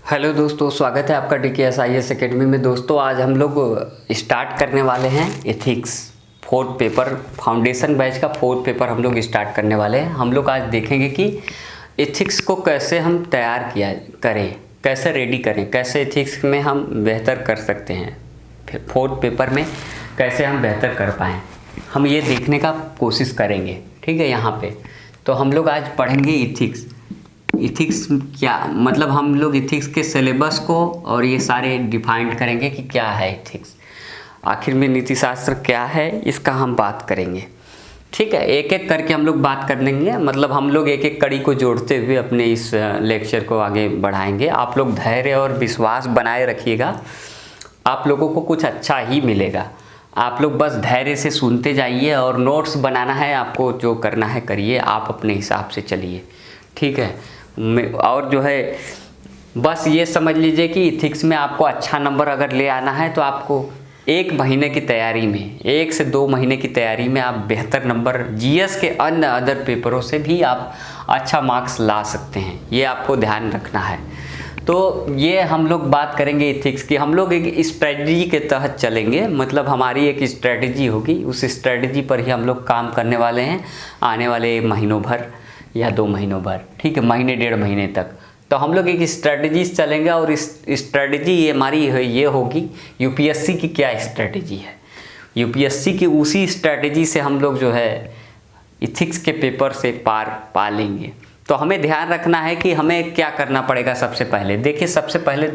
Hello दोस्तों, स्वागत है आपका DKSIS एकेडमी में। दोस्तों आज हम लोग स्टार्ट करने वाले हैं ethics fourth paper, foundation batch का फोर्थ पेपर हम लोग स्टार्ट करने वाले हैं। हम लोग आज देखेंगे कि एथिक्स को कैसे हम तैयार करें, कैसे रेडी करें, कैसे एथिक्स में हम बेहतर कर सकते हैं, फिर फोर्थ पेपर में कैसे हम बेहतर कर पाएँ, हम ये देखने का कोशिश करेंगे। ठीक है, यहाँ पे तो हम लोग आज पढ़ेंगे इथिक्स क्या मतलब, हम लोग इथिक्स के सिलेबस को और ये सारे डिफाइंड करेंगे कि क्या है इथिक्स, आखिर में नीति शास्त्र क्या है, इसका हम बात करेंगे। ठीक है, एक एक करके हम लोग बात कर लेंगे, मतलब हम लोग एक एक कड़ी को जोड़ते हुए अपने इस लेक्चर को आगे बढ़ाएंगे। आप लोग धैर्य और विश्वास बनाए रखिएगा, आप लोगों को कुछ अच्छा ही मिलेगा। आप लोग बस धैर्य से सुनते जाइए और नोट्स बनाना है आपको, जो करना है करिए, आप अपने हिसाब से चलिए। ठीक है, और जो है बस ये समझ लीजिए कि इथिक्स में आपको अच्छा नंबर अगर ले आना है तो आपको 1 महीने की तैयारी में, 1 से 2 महीने की तैयारी में आप बेहतर नंबर जीएस के अन्य अदर पेपरों से भी आप अच्छा मार्क्स ला सकते हैं। ये आपको ध्यान रखना है। तो ये हम लोग बात करेंगे इथिक्स की। हम लोग एक स्ट्रेटजी के तहत चलेंगे, मतलब हमारी एक स्ट्रेटजी होगी, उस स्ट्रेटजी पर ही हम लोग काम करने वाले हैं आने वाले महीनों भर या 2 महीनों भर। ठीक है, महीने 1.5 महीने तक तो हम लोग एक स्ट्रेटजी चलेंगे। और इस स्ट्रेटजी ये हमारी ये होगी यूपीएससी की क्या स्ट्रेटजी है, यूपीएससी की उसी स्ट्रेटजी से हम लोग जो है इथिक्स के पेपर से पार पा लेंगे। तो हमें ध्यान रखना है कि हमें क्या करना पड़ेगा। सबसे पहले देखिए, सबसे पहले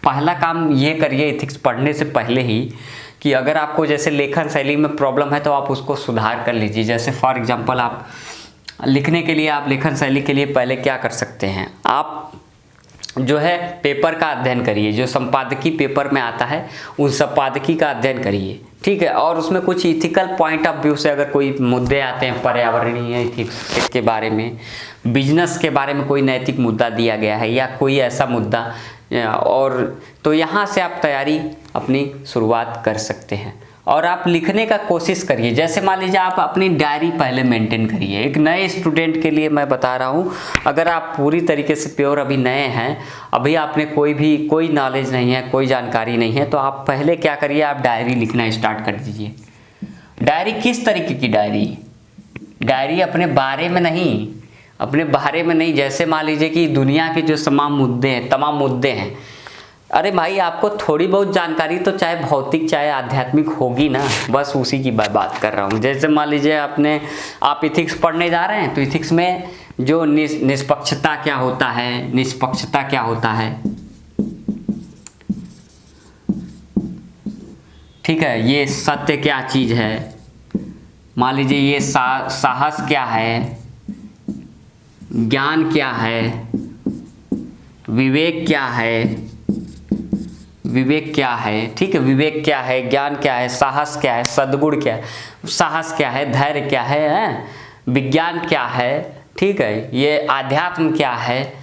पहला काम ये करिए इथिक्स पढ़ने से पहले ही कि अगर आपको जैसे लेखन शैली में प्रॉब्लम है तो आप उसको सुधार कर लीजिए। जैसे फॉर एग्जांपल आप लिखने के लिए, आप लेखन शैली के लिए पहले क्या कर सकते हैं, आप जो है पेपर का अध्ययन करिए, जो संपादकीय पेपर में आता है उन संपादकीय का अध्ययन करिए। ठीक है, और उसमें कुछ इथिकल पॉइंट ऑफ व्यू से अगर कोई मुद्दे आते हैं, पर्यावरणीय इथिक्स के बारे में, बिजनेस के बारे में कोई नैतिक मुद्दा दिया गया है या कोई ऐसा मुद्दा, और तो यहाँ से आप तैयारी अपनी शुरुआत कर सकते हैं। और आप लिखने का कोशिश करिए। जैसे मान लीजिए आप अपनी डायरी पहले मेंटेन करिए। एक नए स्टूडेंट के लिए मैं बता रहा हूँ, अगर आप पूरी तरीके से प्योर अभी नए हैं, अभी आपने कोई नॉलेज नहीं है, कोई जानकारी नहीं है, तो आप पहले क्या करिए, आप डायरी लिखना स्टार्ट कर दीजिए। डायरी किस तरीके की डायरी अपने बारे में नहीं, जैसे मान लीजिए कि दुनिया के जो तमाम मुद्दे हैं, अरे भाई आपको थोड़ी बहुत जानकारी तो चाहे भौतिक चाहे आध्यात्मिक होगी ना, बस उसी की बात कर रहा हूँ। जैसे मान लीजिए आप इथिक्स पढ़ने जा रहे हैं, तो इथिक्स में जो निष्पक्षता क्या होता है, ठीक है, ये सत्य क्या चीज़ है, मान लीजिए ये साहस क्या है, ज्ञान क्या है, विवेक क्या है, ठीक है, विवेक क्या है, ज्ञान क्या है, साहस क्या है, सद्गुण क्या है, साहस क्या है, धैर्य क्या है, विज्ञान क्या है, ठीक है, ये आध्यात्म क्या है,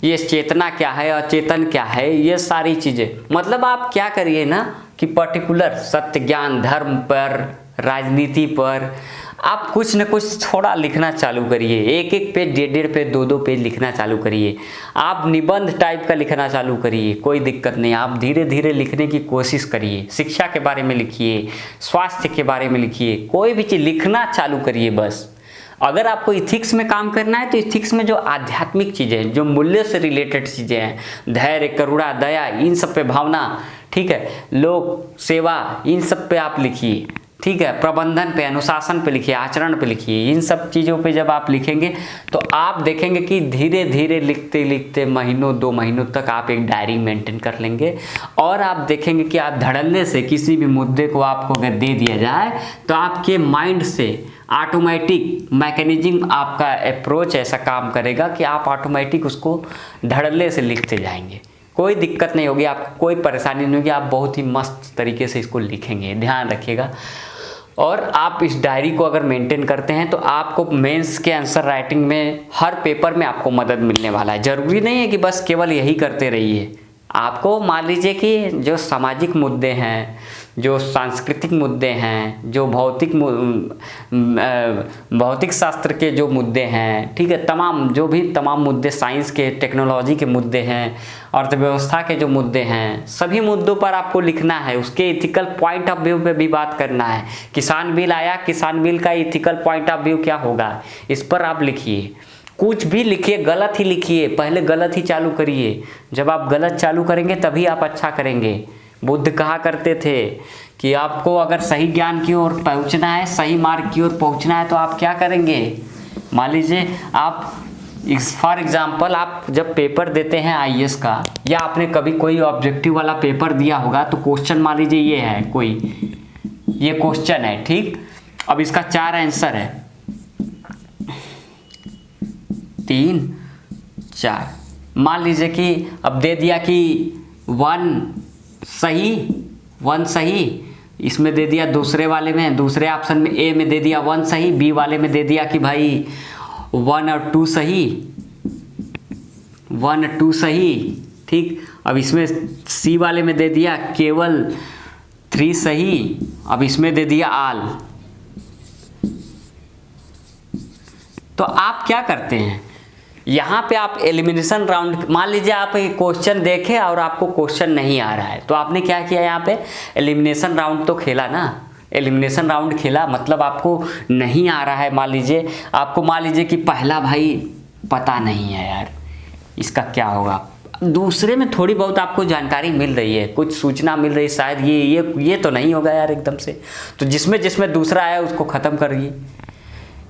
ये चेतना क्या है, अचेतन क्या है, ये सारी चीज़ें। मतलब आप क्या करिए ना कि पर्टिकुलर सत्य, ज्ञान, धर्म पर, राजनीति पर आप कुछ न कुछ थोड़ा लिखना चालू करिए। 1-1 पेज, 1.5 पेज, 2-2 पेज लिखना चालू करिए। आप निबंध टाइप का लिखना चालू करिए, कोई दिक्कत नहीं। आप धीरे धीरे लिखने की कोशिश करिए। शिक्षा के बारे में लिखिए, स्वास्थ्य के बारे में लिखिए, कोई भी चीज़ लिखना चालू करिए बस। अगर आपको इथिक्स में काम करना है तो इथिक्स में जो आध्यात्मिक चीज़ें हैं, जो मूल्य से रिलेटेड चीज़ें हैं, धैर्य, करुणा, दया, इन सब पे, भावना, ठीक है, लोक सेवा, इन सब पे आप लिखिए। ठीक है, प्रबंधन पे, अनुशासन पे लिखिए, आचरण पे लिखिए। इन सब चीज़ों पे जब आप लिखेंगे तो आप देखेंगे कि धीरे धीरे लिखते लिखते महीनों 2 महीनों तक आप एक डायरी मेंटेन कर लेंगे। और आप देखेंगे कि आप धड़ल्ले से किसी भी मुद्दे को आपको अगर दे दिया जाए तो आपके माइंड से ऑटोमेटिक मैकेनिज्म, आपका अप्रोच ऐसा काम करेगा कि आप ऑटोमेटिक उसको धड़ल्ले से लिखते जाएंगे। कोई दिक्कत नहीं होगी, आपको कोई परेशानी नहीं होगी, आप बहुत ही मस्त तरीके से इसको लिखेंगे। ध्यान रखिएगा। और आप इस डायरी को अगर मेंटेन करते हैं तो आपको मेंस के आंसर राइटिंग में हर पेपर में आपको मदद मिलने वाला है। ज़रूरी नहीं है कि बस केवल यही करते रहिए। आपको मान लीजिए कि जो सामाजिक मुद्दे हैं, जो सांस्कृतिक मुद्दे हैं, जो भौतिक शास्त्र के जो मुद्दे हैं, ठीक है, तमाम मुद्दे, साइंस के, टेक्नोलॉजी के मुद्दे हैं, अर्थव्यवस्था के जो मुद्दे हैं, सभी मुद्दों पर आपको लिखना है। उसके इथिकल पॉइंट ऑफ व्यू पे भी बात करना है। किसान बिल आया, किसान बिल का इथिकल पॉइंट ऑफ व्यू क्या होगा, इस पर आप लिखिए। कुछ भी लिखिए, गलत ही लिखिए, पहले गलत ही चालू करिए। जब आप गलत चालू करेंगे तभी आप अच्छा करेंगे। बुद्ध कहा करते थे कि आपको अगर सही ज्ञान की ओर पहुंचना है, सही मार्ग की ओर पहुंचना है, तो आप क्या करेंगे। मान लीजिए आप फॉर एग्जाम्पल आप जब पेपर देते हैं आईएएस का, या आपने कभी कोई ऑब्जेक्टिव वाला पेपर दिया होगा, तो क्वेश्चन मान लीजिए ये है, ये क्वेश्चन है, ठीक। अब इसका 4 आंसर है, 3, 4। मान लीजिए कि अब दे दिया कि 1 सही, इसमें दे दिया दूसरे वाले में, दूसरे ऑप्शन में ए में दे दिया 1 सही, बी वाले में दे दिया कि भाई 1 और 2 सही, 1 और 2 सही, ठीक। अब इसमें सी वाले में दे दिया केवल 3 सही, अब इसमें दे दिया ऑल। तो आप क्या करते हैं, यहाँ पे आप एलिमिनेशन राउंड, मान लीजिए आप क्वेश्चन देखे और आपको क्वेश्चन नहीं आ रहा है, तो आपने क्या किया, यहाँ पे एलिमिनेशन राउंड तो खेला ना। एलिमिनेशन राउंड खेला मतलब आपको नहीं आ रहा है, मान लीजिए कि पहला भाई पता नहीं है यार इसका क्या होगा, दूसरे में थोड़ी बहुत आपको जानकारी मिल रही है, कुछ सूचना मिल रही है, शायद ये तो नहीं होगा यार एकदम से, तो जिसमें दूसरा है उसको ख़त्म करिए।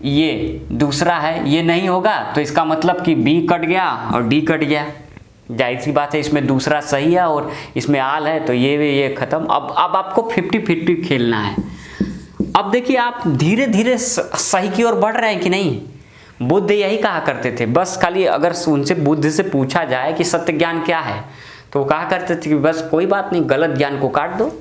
ये दूसरा है, ये नहीं होगा, तो इसका मतलब कि बी कट गया और डी कट गया, जाहिर सी बात है इसमें दूसरा सही है और इसमें आल है, तो ये ख़त्म। अब आपको 50-50 खेलना है। अब देखिए आप धीरे धीरे सही की ओर बढ़ रहे हैं कि नहीं। बुद्ध यही कहा करते थे, बस खाली अगर उनसे बुद्ध से पूछा जाए कि सत्य ज्ञान क्या है, तो वो कहा करते थे कि बस कोई बात नहीं, गलत ज्ञान को काट दो,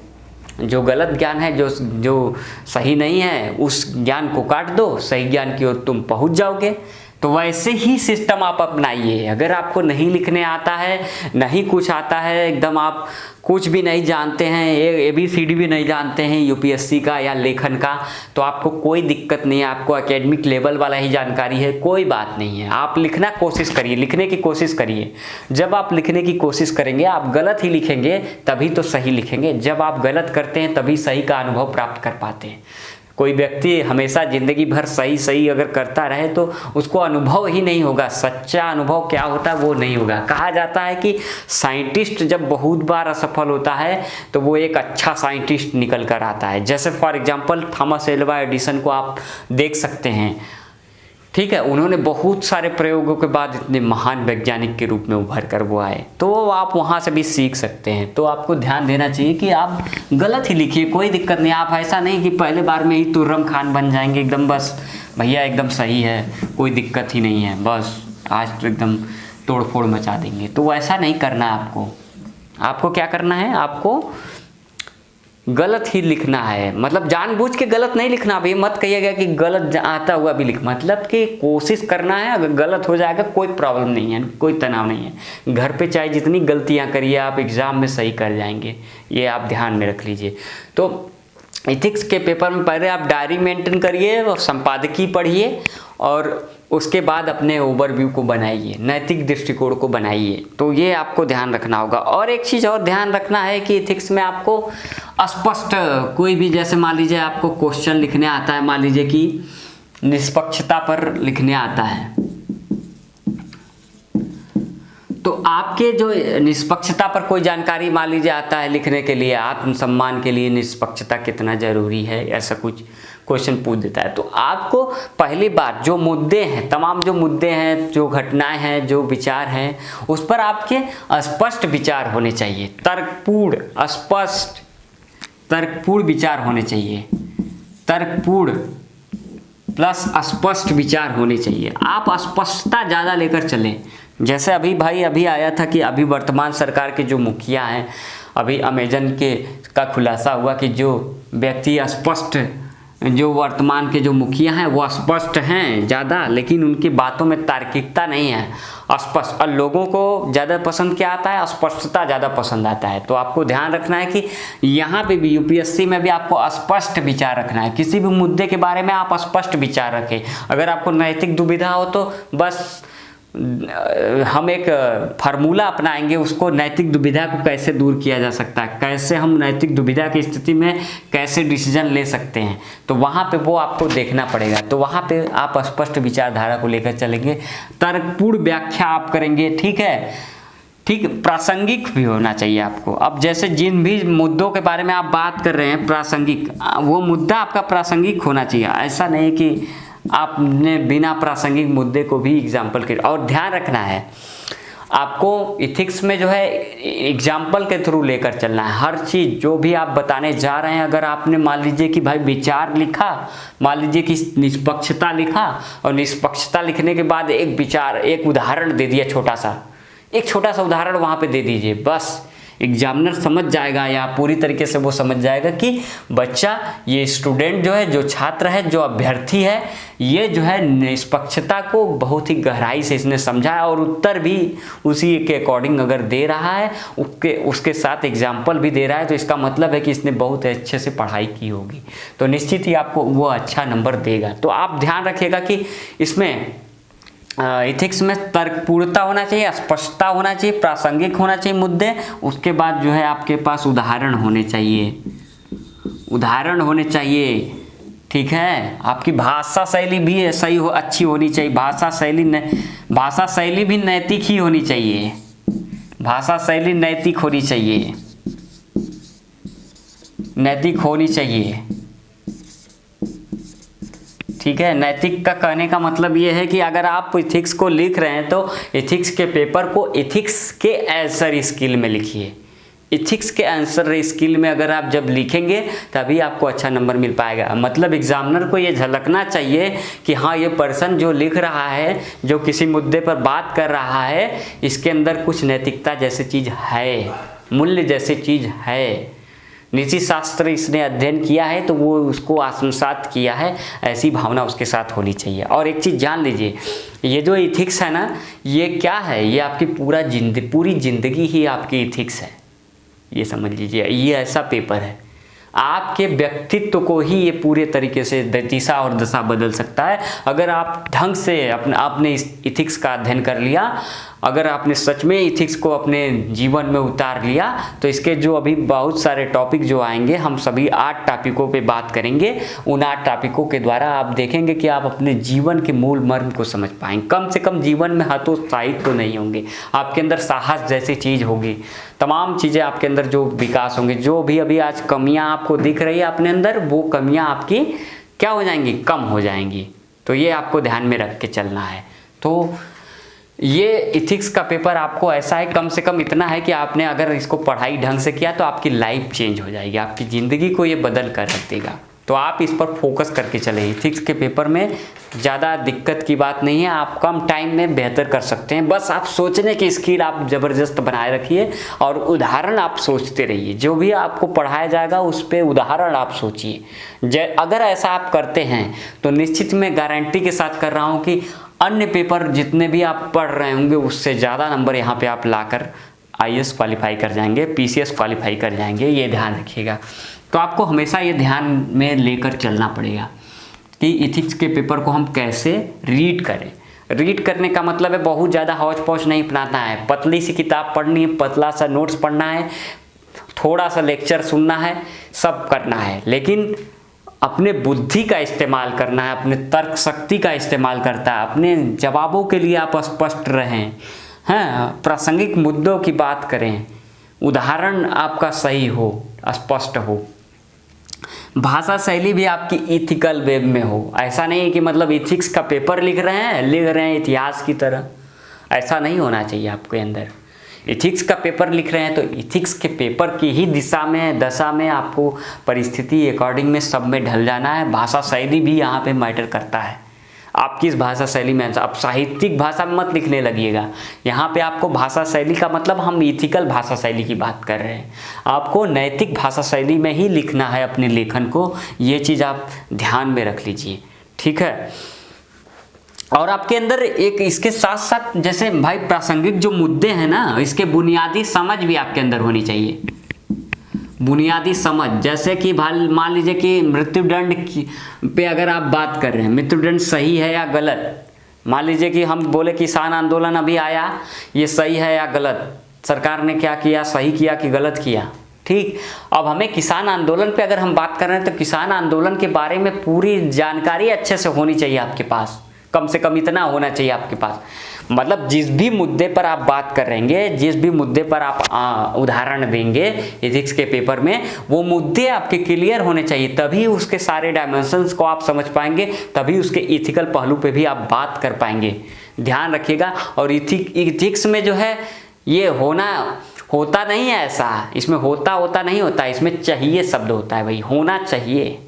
जो गलत ज्ञान है, जो सही नहीं है, उस ज्ञान को काट दो, सही ज्ञान की ओर तुम पहुंच जाओगे। तो वैसे ही सिस्टम आप अपनाइए। अगर आपको नहीं लिखने आता है, नहीं कुछ आता है, एकदम आप कुछ भी नहीं जानते हैं, ABCD भी नहीं जानते हैं यूपीएससी का या लेखन का, तो आपको कोई दिक्कत नहीं है, आपको एकेडमिक लेवल वाला ही जानकारी है, कोई बात नहीं है। आप लिखना कोशिश करिए, लिखने की कोशिश करिए। जब आप लिखने की कोशिश करेंगे, आप गलत ही लिखेंगे तभी तो सही लिखेंगे। जब आप गलत करते हैं तभी सही का अनुभव प्राप्त कर पाते हैं। कोई व्यक्ति हमेशा ज़िंदगी भर सही अगर करता रहे तो उसको अनुभव ही नहीं होगा, सच्चा अनुभव क्या होता है वो नहीं होगा। कहा जाता है कि साइंटिस्ट जब बहुत बार असफल होता है तो वो एक अच्छा साइंटिस्ट निकल कर आता है। जैसे for example Thomas Alva Edison को आप देख सकते हैं, ठीक है, उन्होंने बहुत सारे प्रयोगों के बाद इतने महान वैज्ञानिक के रूप में उभर कर वो आए, तो आप वहाँ से भी सीख सकते हैं। तो आपको ध्यान देना चाहिए कि आप गलत ही लिखिए, कोई दिक्कत नहीं। आप ऐसा नहीं कि पहले बार में ही तुर्रम खान बन जाएंगे एकदम, बस भैया एकदम सही है, कोई दिक्कत ही नहीं है, बस आज तो एकदम तोड़ फोड़ मचा देंगे। तो ऐसा नहीं करना है आपको क्या करना है, आपको गलत ही लिखना है। मतलब जानबूझ के गलत नहीं लिखना। अब ये मत कहिएगा कि गलत आता हुआ भी लिख, मतलब कि कोशिश करना है। अगर गलत हो जाएगा कोई प्रॉब्लम नहीं है, कोई तनाव नहीं है। घर पे चाहे जितनी गलतियां करिए, आप एग्ज़ाम में सही कर जाएंगे, ये आप ध्यान में रख लीजिए। तो इथिक्स के पेपर में पहले आप डायरी मेंटेन करिए और संपादकीय पढ़िए, और उसके बाद अपने ओवरव्यू को बनाइए, नैतिक दृष्टिकोण को बनाइए। तो ये आपको ध्यान रखना होगा। और एक चीज़ और ध्यान रखना है कि इथिक्स में आपको स्पष्ट कोई भी, जैसे मान लीजिए आपको क्वेश्चन लिखने आता है, मान लीजिए कि निष्पक्षता पर लिखने आता है, तो आपके जो निष्पक्षता पर कोई जानकारी मान लीजिए आता है लिखने के लिए, आत्मसम्मान के लिए निष्पक्षता कितना जरूरी है, ऐसा कुछ क्वेश्चन पूछ देता है। तो आपको पहली बात जो मुद्दे हैं, तमाम जो मुद्दे हैं, जो घटनाएं हैं, जो विचार हैं, उस पर आपके स्पष्ट विचार होने चाहिए, तर्कपूर्ण स्पष्ट तर्कपूर्ण विचार होने चाहिए, तर्कपूर्ण प्लस स्पष्ट विचार होने चाहिए। आप स्पष्टता ज़्यादा लेकर चलें। जैसे अभी आया था कि अभी वर्तमान सरकार के जो मुखिया हैं, अभी अमेजन का खुलासा हुआ कि जो व्यक्ति स्पष्ट जो वर्तमान के जो मुखिया हैं वो स्पष्ट हैं ज़्यादा, लेकिन उनकी बातों में तार्किकता नहीं है, स्पष्ट। और लोगों को ज़्यादा पसंद क्या आता है? स्पष्टता ज़्यादा पसंद आता है। तो आपको ध्यान रखना है कि यहाँ पे भी यूपीएससी में भी आपको स्पष्ट विचार रखना है। किसी भी मुद्दे के बारे में आप स्पष्ट विचार रखें। अगर आपको नैतिक दुविधा हो तो बस हम एक फार्मूला अपनाएंगे, उसको नैतिक दुविधा को कैसे दूर किया जा सकता है, कैसे हम नैतिक दुविधा की स्थिति में कैसे डिसीजन ले सकते हैं, तो वहाँ पे वो आपको देखना पड़ेगा। तो वहाँ पे आप स्पष्ट विचारधारा को लेकर चलेंगे, तर्कपूर्ण व्याख्या आप करेंगे, ठीक है, ठीक। प्रासंगिक भी होना चाहिए आपको। अब जैसे जिन भी मुद्दों के बारे में आप बात कर रहे हैं प्रासंगिक, वो मुद्दा आपका प्रासंगिक होना चाहिए। ऐसा नहीं कि आपने बिना प्रासंगिक मुद्दे को भी एग्जाम्पल के। और ध्यान रखना है आपको इथिक्स में जो है एग्जाम्पल के थ्रू लेकर चलना है हर चीज़। जो भी आप बताने जा रहे हैं, अगर आपने मान लीजिए कि भाई विचार लिखा, मान लीजिए कि निष्पक्षता लिखा, और निष्पक्षता लिखने के बाद एक विचार, एक उदाहरण दे दिया, एक छोटा सा उदाहरण वहाँ पे दे दीजिए, बस एग्जामिनर समझ जाएगा या पूरी तरीके से वो समझ जाएगा कि बच्चा, ये स्टूडेंट जो है, जो छात्र है, जो अभ्यर्थी है, ये जो है निष्पक्षता को बहुत ही गहराई से इसने समझा है, और उत्तर भी उसी के अकॉर्डिंग अगर दे रहा है, उसके साथ एग्जाम्पल भी दे रहा है, तो इसका मतलब है कि इसने बहुत अच्छे से पढ़ाई की होगी। तो निश्चित ही आपको वो अच्छा नंबर देगा। तो आप ध्यान रखिएगा कि इसमें इथिक्स में तर्कपूर्णता होना चाहिए, स्पष्टता होना चाहिए, प्रासंगिक होना चाहिए मुद्दे। उसके बाद जो है आपके पास उदाहरण होने चाहिए, ठीक है। आपकी भाषा शैली भी सही हो, अच्छी होनी चाहिए। भाषा शैली भी नैतिक ही होनी चाहिए, भाषा शैली नैतिक होनी चाहिए, ठीक है। नैतिक का कहने का मतलब ये है कि अगर आप इथिक्स को लिख रहे हैं तो इथिक्स के पेपर को इथिक्स के आंसर स्किल में लिखिए। इथिक्स के आंसर स्किल में अगर आप जब लिखेंगे तभी आपको अच्छा नंबर मिल पाएगा। मतलब एग्जामिनर को ये झलकना चाहिए कि हाँ, ये पर्सन जो लिख रहा है, जो किसी मुद्दे पर बात कर रहा है, इसके अंदर कुछ नैतिकता जैसी चीज़ है, मूल्य जैसी चीज़ है, नीति शास्त्र इसने अध्ययन किया है तो वो उसको आत्मसात किया है, ऐसी भावना उसके साथ होनी चाहिए। और एक चीज़ जान लीजिए, ये जो इथिक्स है ना, ये क्या है? ये आपकी पूरी जिंदगी ही आपकी इथिक्स है, ये समझ लीजिए। ये ऐसा पेपर है, आपके व्यक्तित्व को ही ये पूरे तरीके से दिशा और दशा बदल सकता है। अगर आप ढंग से आपने इस इथिक्स का अध्ययन कर लिया, अगर आपने सच में इथिक्स को अपने जीवन में उतार लिया, तो इसके जो अभी बहुत सारे टॉपिक जो आएंगे, हम सभी 8 टॉपिकों पे बात करेंगे। उन 8 टॉपिकों के द्वारा आप देखेंगे कि आप अपने जीवन के मूल मर्म को समझ पाएंगे। कम से कम जीवन में हतोत्साहित तो नहीं होंगे, आपके अंदर साहस जैसी चीज़ होगी, तमाम चीज़ें आपके अंदर जो विकास होंगे। जो भी अभी आज कमियाँ आपको दिख रही है अपने अंदर, वो कमियाँ आपकी क्या हो जाएंगी? कम हो जाएंगी। तो ये आपको ध्यान में रख के चलना है। तो ये इथिक्स का पेपर आपको ऐसा है, कम से कम इतना है कि आपने अगर इसको पढ़ाई ढंग से किया तो आपकी लाइफ चेंज हो जाएगी, आपकी ज़िंदगी को ये बदल कर रख देगा। तो आप इस पर फोकस करके चले। इथिक्स के पेपर में ज़्यादा दिक्कत की बात नहीं है, आप कम टाइम में बेहतर कर सकते हैं। बस आप सोचने की स्किल आप ज़बरदस्त बनाए रखिए, और उदाहरण आप सोचते रहिए। जो भी आपको पढ़ाया जाएगा उस पर उदाहरण आप सोचिए। अगर ऐसा आप करते हैं तो निश्चित मैं गारंटी के साथ कर रहा हूँ कि अन्य पेपर जितने भी आप पढ़ रहे होंगे उससे ज़्यादा नंबर यहाँ पे आप लाकर आईएएस क्वालिफाई कर जाएंगे, पीसीएस क्वालिफाई कर जाएंगे। ये ध्यान रखिएगा। तो आपको हमेशा ये ध्यान में लेकर चलना पड़ेगा कि इथिक्स के पेपर को हम कैसे रीड करें। रीड करने का मतलब है बहुत ज़्यादा हौच पौच नहीं अपनाना है, पतली सी किताब पढ़नी है, पतला सा नोट्स पढ़ना है, थोड़ा सा लेक्चर सुनना है, सब करना है, लेकिन अपने बुद्धि का इस्तेमाल करना है, अपने तर्क शक्ति का इस्तेमाल करता है। अपने जवाबों के लिए आप स्पष्ट रहें, हाँ, प्रासंगिक मुद्दों की बात करें, उदाहरण आपका सही हो, स्पष्ट हो, भाषा शैली भी आपकी इथिकल वे में हो। ऐसा नहीं कि मतलब इथिक्स का पेपर लिख रहे हैं इतिहास की तरह, ऐसा नहीं होना चाहिए आपके अंदर। इथिक्स का पेपर लिख रहे हैं तो इथिक्स के पेपर की ही दशा में आपको परिस्थिति अकॉर्डिंग में सब में ढल जाना है। भाषा शैली भी यहाँ पे मैटर करता है, आप किस भाषा शैली में, आप साहित्यिक भाषा में मत लिखने लगिएगा। यहाँ पे आपको भाषा शैली का मतलब हम इथिकल भाषा शैली की बात कर रहे हैं, आपको नैतिक भाषा शैली में ही लिखना है अपने लेखन को। ये चीज़ आप ध्यान में रख लीजिए, ठीक है। और आपके अंदर एक इसके साथ साथ जैसे भाई प्रासंगिक जो मुद्दे हैं ना, इसके बुनियादी समझ भी आपके अंदर होनी चाहिए। बुनियादी समझ, जैसे कि मान लीजिए कि मृत्युदंड पे अगर आप बात कर रहे हैं, मृत्युदंड सही है या गलत। मान लीजिए कि हम बोले किसान आंदोलन अभी आया, ये सही है या गलत, सरकार ने क्या किया, सही किया कि गलत किया, ठीक। अब हमें किसान आंदोलन पे अगर हम बात कर रहे हैं तो किसान आंदोलन के बारे में पूरी जानकारी अच्छे से होनी चाहिए आपके पास, कम से कम इतना होना चाहिए आपके पास। मतलब जिस भी मुद्दे पर आप बात करेंगे, जिस भी मुद्दे पर आप उदाहरण देंगे एथिक्स के पेपर में, वो मुद्दे आपके क्लियर होने चाहिए, तभी उसके सारे डायमेंशंस को आप समझ पाएंगे, तभी उसके इथिकल पहलू पे भी आप बात कर पाएंगे। ध्यान रखिएगा। और इथिक्स में जो है ये होता नहीं है ऐसा, इसमें होता नहीं होता, इसमें चाहिए शब्द होता है भाई, होना चाहिए,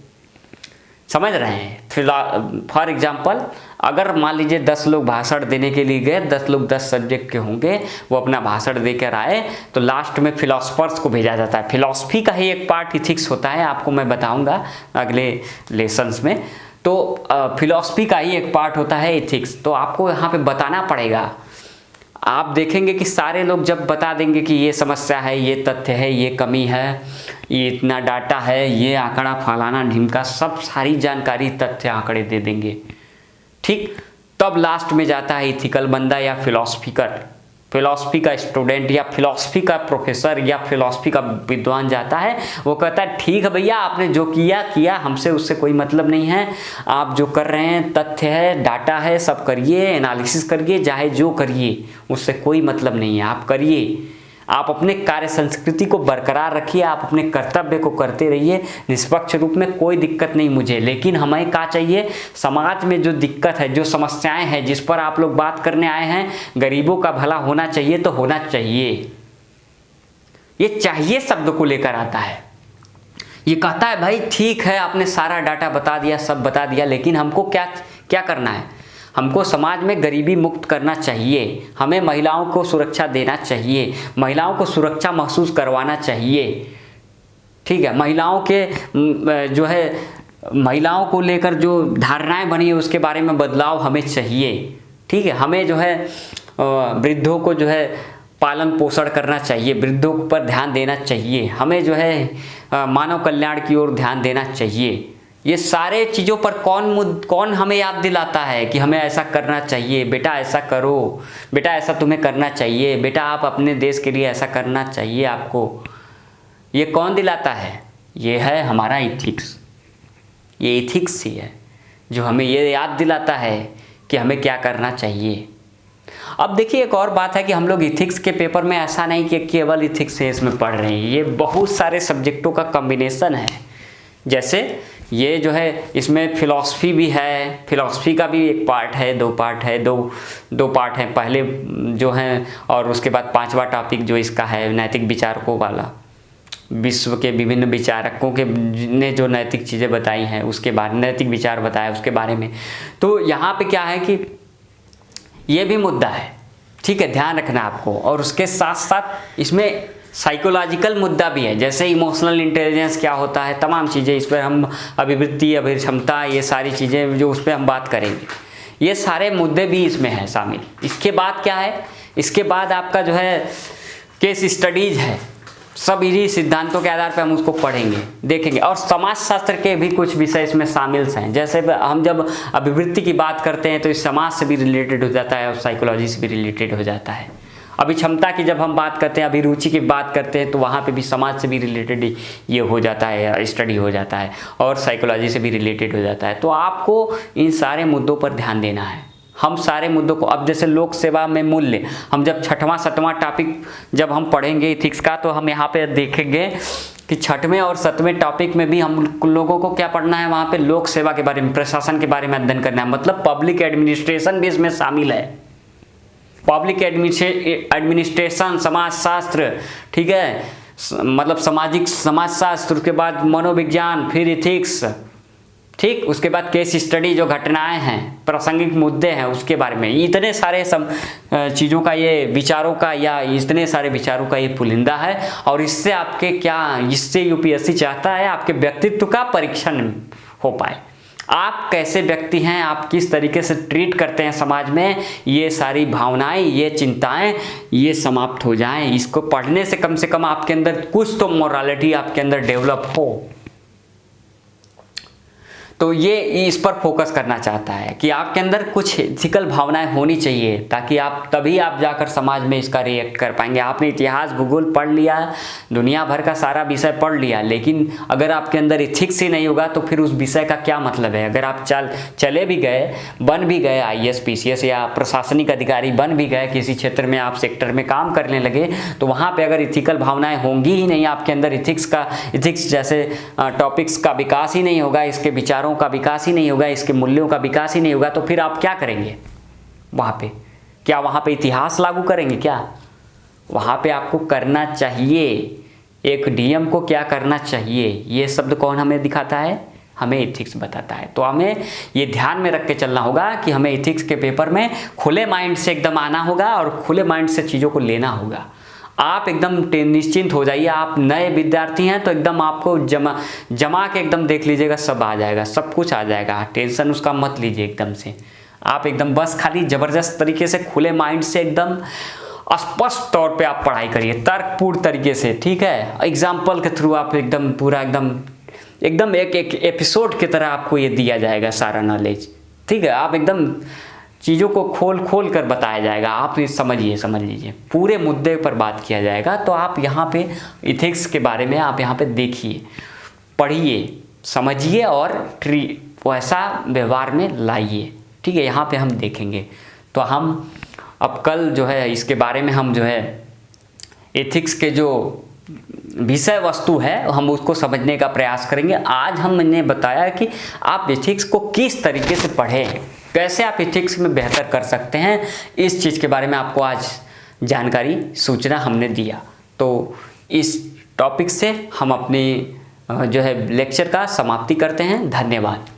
समझ रहे हैं। फॉर एग्जाम्पल अगर मान लीजिए 10 लोग भाषण देने के लिए गए, 10 लोग 10 सब्जेक्ट के होंगे, वो अपना भाषण देकर आए, तो लास्ट में फिलोसफर्स को भेजा जाता है। फिलॉसफी का ही एक पार्ट इथिक्स होता है, आपको मैं बताऊंगा अगले लेसन्स में। तो फिलॉसफी का ही एक पार्ट होता है इथिक्स, तो आपको यहाँ पे बताना पड़ेगा। आप देखेंगे कि सारे लोग जब बता देंगे कि ये समस्या है, ये तथ्य है, ये कमी है, ये इतना डाटा है, ये आंकड़ा फलाना ढिमका, सब सारी जानकारी तथ्य आंकड़े दे देंगे, ठीक। तब लास्ट में जाता है इथिकल बंदा या फिलॉसफी का स्टूडेंट या फिलॉसफी का प्रोफेसर या फिलॉसफी का विद्वान जाता है। वो कहता है ठीक है भैया, आपने जो किया हमसे उससे कोई मतलब नहीं है, आप जो कर रहे हैं तथ्य है, डाटा है, सब करिए, एनालिसिस करिए, चाहे जो करिए, उससे कोई मतलब नहीं है, आप करिए, आप अपने कार्य संस्कृति को बरकरार रखिए, आप अपने कर्तव्य को करते रहिए निष्पक्ष रूप में, कोई दिक्कत नहीं मुझे। लेकिन हमें क्या चाहिए, समाज में जो दिक्कत है, जो समस्याएं हैं, जिस पर आप लोग बात करने आए हैं, गरीबों का भला होना चाहिए तो होना चाहिए। ये चाहिए शब्द को लेकर आता है। ये कहता है भाई ठीक है, आपने सारा डाटा बता दिया, सब बता दिया, लेकिन हमको क्या करना है, हमको समाज में गरीबी मुक्त करना चाहिए, हमें महिलाओं को सुरक्षा देना चाहिए, महिलाओं को सुरक्षा महसूस करवाना चाहिए, ठीक है। महिलाओं के जो है, महिलाओं को लेकर जो धारणाएं बनी है उसके बारे में बदलाव हमें चाहिए, ठीक है। हमें जो है वृद्धों को जो है पालन पोषण करना चाहिए, वृद्धों पर ध्यान देना चाहिए, हमें जो है मानव कल्याण की ओर ध्यान देना चाहिए। ये सारे चीज़ों पर कौन हमें याद दिलाता है कि हमें ऐसा करना चाहिए, बेटा ऐसा करो, बेटा ऐसा तुम्हें करना चाहिए, बेटा आप अपने देश के लिए ऐसा करना चाहिए आपको। ये कौन दिलाता है, ये है हमारा इथिक्स। ये इथिक्स ही है जो हमें ये याद दिलाता है कि हमें क्या करना चाहिए। अब देखिए एक और बात है कि हम लोग इथिक्स के पेपर में ऐसा नहीं कि केवल इथिक्स है इसमें पढ़ रहे हैं, ये बहुत सारे सब्जेक्टों का कॉम्बिनेशन है। जैसे ये जो है इसमें फिलॉसफी भी है, फिलॉसफी का भी एक पार्ट है, दो पार्ट है पहले जो हैं, और उसके बाद 5वां टॉपिक जो इसका है नैतिक विचारकों वाला, विश्व के विभिन्न विचारकों के ने जो नैतिक चीज़ें बताई हैं उसके बारे, नैतिक विचार बताया उसके बारे में। तो यहाँ पे क्या है कि ये भी मुद्दा है, ठीक है, ध्यान रखना आपको। और उसके साथ साथ इसमें साइकोलॉजिकल मुद्दा भी है, जैसे इमोशनल इंटेलिजेंस क्या होता है, तमाम चीज़ें इस पर हम, अभिवृत्ति, अभिक्षमता, ये सारी चीज़ें जो उस पर हम बात करेंगे, ये सारे मुद्दे भी इसमें हैं शामिल। इसके बाद क्या है, इसके बाद आपका जो है केस स्टडीज है, सब इन्हीं सिद्धांतों के आधार पर हम उसको पढ़ेंगे, देखेंगे। और समाजशास्त्र के भी कुछ विषय इसमें शामिल हैं, जैसे हम जब अभिवृत्ति की बात करते हैं तो इस समाज से भी रिलेटेड हो जाता है और साइकोलॉजी से भी रिलेटेड हो जाता है। अभिक्षमता की जब हम बात करते हैं, अभिरुचि की बात करते हैं, तो वहाँ पे भी समाज से भी रिलेटेड ये हो जाता है, स्टडी हो जाता है, और साइकोलॉजी से भी रिलेटेड हो जाता है। तो आपको इन सारे मुद्दों पर ध्यान देना है। हम सारे मुद्दों को, अब जैसे लोक सेवा में मूल्य, हम जब 6वां 7वां टॉपिक जब हम पढ़ेंगे इथिक्स का, तो हम यहाँ पे देखेंगे कि 6वें और 7वें टॉपिक में भी हम लोगों को क्या पढ़ना है, वहाँ पे लोक सेवा के बारे में, प्रशासन के बारे में अध्ययन करना है। मतलब पब्लिक एडमिनिस्ट्रेशन भी इसमें शामिल है, पब्लिक एडमिनिस्ट्रेशन, समाजशास्त्र, ठीक है, मतलब सामाजिक समाजशास्त्र, के बाद मनोविज्ञान, फिर इथिक्स, ठीक, उसके बाद केस स्टडी, जो घटनाएं हैं, प्रासंगिक मुद्दे हैं, उसके बारे में इतने सारे चीज़ों का ये विचारों का या इतने सारे विचारों का ये पुलिंदा है। और इससे आपके क्या, इससे यूपीएससी चाहता है आपके व्यक्तित्व का परीक्षण हो पाए। आप कैसे व्यक्ति हैं, आप किस तरीके से ट्रीट करते हैं समाज में, ये सारी भावनाएं, ये चिंताएं, ये समाप्त हो जाएं। इसको पढ़ने से कम आपके अंदर कुछ तो मोरालिटी आपके अंदर डेवलप हो। तो ये इस पर फोकस करना चाहता है कि आपके अंदर कुछ एथिकल भावनाएं होनी चाहिए, ताकि तभी आप जाकर समाज में इसका रिएक्ट कर पाएंगे। आपने इतिहास भूगोल पढ़ लिया, दुनिया भर का सारा विषय पढ़ लिया, लेकिन अगर आपके अंदर एथिक्स ही नहीं होगा तो फिर उस विषय का क्या मतलब है। अगर आप चले भी गए, बन भी गए IAS PCS या प्रशासनिक अधिकारी बन भी गए, किसी क्षेत्र में आप सेक्टर में काम करने लगे, तो वहाँ पर अगर इथिकल भावनाएँ होंगी ही नहीं, आपके अंदर इथिक्स जैसे टॉपिक्स का विकास ही नहीं होगा, इसके विचारों का विकास ही नहीं होगा, इसके मूल्यों का विकास ही नहीं होगा, तो फिर आप क्या करेंगे वहां पे? क्या वहां पे इतिहास लागू करेंगे? क्या वहां पे आपको करना चाहिए, एक डीएम को क्या करना चाहिए, ये शब्द कौन हमें दिखाता है? हमें एथिक्स बताता है। तो हमें ये ध्यान में रख के चलना होगा कि हमें एथिक्स के पेपर में खुले माइंड से एकदम आना होगा और खुले माइंड से चीज़ों को लेना होगा। आप एकदम निश्चिंत हो जाइए। आप नए विद्यार्थी हैं तो एकदम आपको जमा के एकदम देख लीजिएगा, सब आ जाएगा, सब कुछ आ जाएगा, टेंशन उसका मत लीजिए एकदम से। आप एकदम बस खाली ज़बरदस्त तरीके से खुले माइंड से एकदम स्पष्ट तौर पे आप पढ़ाई करिए, तर्कपूर्ण तरीके से, ठीक है। एग्जाम्पल के थ्रू आप एकदम पूरा एकदम एक एपिसोड की तरह आपको ये दिया जाएगा सारा नॉलेज, ठीक है। आप एकदम चीज़ों को खोल कर बताया जाएगा, आप ये समझ लीजिए, पूरे मुद्दे पर बात किया जाएगा। तो आप यहाँ पे इथिक्स के बारे में आप यहाँ पे देखिए, पढ़िए, समझिए और वैसा व्यवहार में लाइए, ठीक है। यहाँ पे हम देखेंगे। तो हम अब कल जो है इसके बारे में हम जो है एथिक्स के जो विषय वस्तु है हम उसको समझने का प्रयास करेंगे। आज हमने बताया कि आप एथिक्स को किस तरीके से पढ़ें, कैसे आप एथिक्स में बेहतर कर सकते हैं, इस चीज़ के बारे में आपको आज जानकारी सूचना हमने दिया। तो इस टॉपिक से हम अपनी जो है लेक्चर का समाप्ति करते हैं। धन्यवाद।